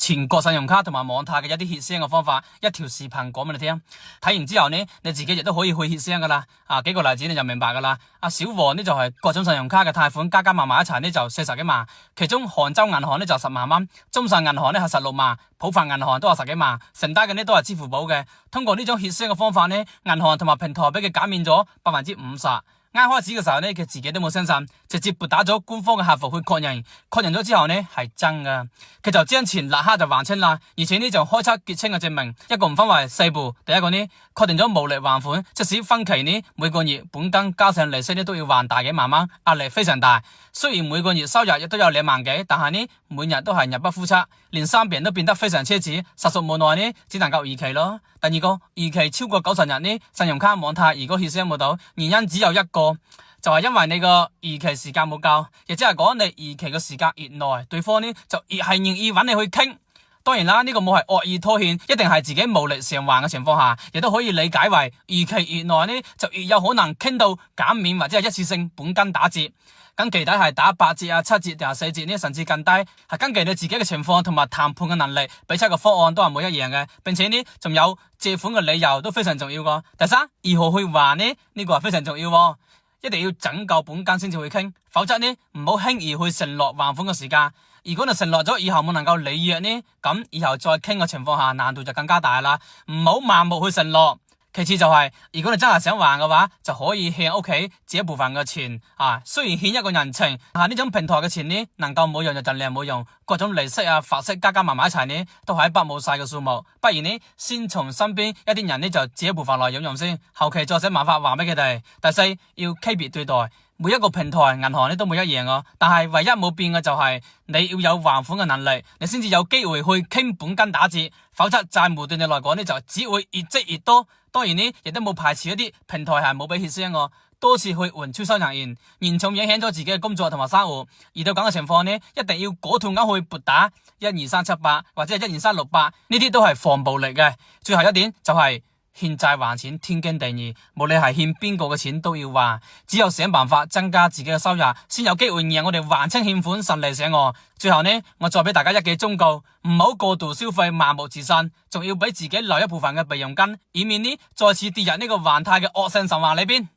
全國信用卡同埋網貸嘅一啲協商嘅方法，一條視頻講俾你聽。睇完之後呢，你自己亦都可以去協商噶啦。幾個例子你就明白噶啦。小王呢就係各種信用卡嘅貸款加埋一齊呢就40幾萬，其中杭州銀行呢就10萬蚊，中信銀行呢係16萬，浦發銀行都係10幾萬，承擔嘅呢都係支付寶嘅。通過呢種協商嘅方法呢，銀行同埋平台俾佢減免咗50%。啱開始嘅時候呢，佢自己都冇相信，直接撥打咗官方嘅客服去確認咗之後呢係真噶，佢就將錢立刻就還清啦，而且呢就開出結清嘅證明，一共分為4步。第一個呢，確定咗無力還款，即使分期呢每個月本金加上利息呢都要還大幾萬蚊，壓力非常大。雖然每個月收入亦都有2萬幾，但係呢每日都係入不敷出，連生病都變得非常奢侈，實屬無奈呢只能夠逾期咯。第二個，逾期超過90日呢，信用卡網貸如果協商冇到，原因只有一個，就係因為你個逾期時間冇夠，亦即係講你逾期嘅時間越耐，對方呢就越係願意揾你去傾。當然啦，呢個冇係惡意拖欠，一定係自己無力償還嘅情況下，亦都可以理解為逾期越耐呢就越有可能傾到減免或者係一次性本金打折。咁具體係打8折、7折定係4折呢，甚至更低，係根據你自己嘅情況同埋談判嘅能力，俾出個方案都係冇一樣嘅，並且呢仲有借款嘅理由都非常重要噶。第三，如何去還呢？呢個係非常重要，一定要整夠本金先至去傾，否則呢唔好輕易去承諾還款嘅時間。如果你承諾咗以後冇能夠履約呢，咁以後再傾嘅情況下難度就更加大啦。唔好盲目去承諾。其次就係，如果你真係想還嘅話，就可以向屋企借一部分嘅錢。雖然欠一個人情，但係呢種平台嘅錢呢，能夠冇用就盡量冇用，各種利息罰息加埋一齊呢，都係一筆冇晒嘅數目。不如呢，先從身邊一啲人呢就借一部分來用先，後期再想辦法還俾佢哋。第四，要區別對待。每一個平台銀行呢都冇一樣嘅，但係唯一冇變嘅就係你要有還款嘅能力，你先至有機會去傾本金打折，否則債務對你來講呢就只會越積越多。當然呢，亦都冇排除一啲平台係冇俾協商嘅，多次去換催收人員，嚴重影響咗自己嘅工作同埋生活。遇到咁嘅情況呢，一定要果斷咁去撥打12378或者係12368，呢啲都係防暴力嘅。最後一點就係，欠債還錢天經地義，無論係欠邊個嘅錢都要還，只有想辦法增加自己嘅收入，先有機會讓我哋還清欠款，順利上岸。最後呢，我再俾大家一記忠告，唔好過度消費，盲目自信，仲要俾自己留一部分嘅備用金，以免呢再次跌入呢個還貸嘅惡性循環裏邊。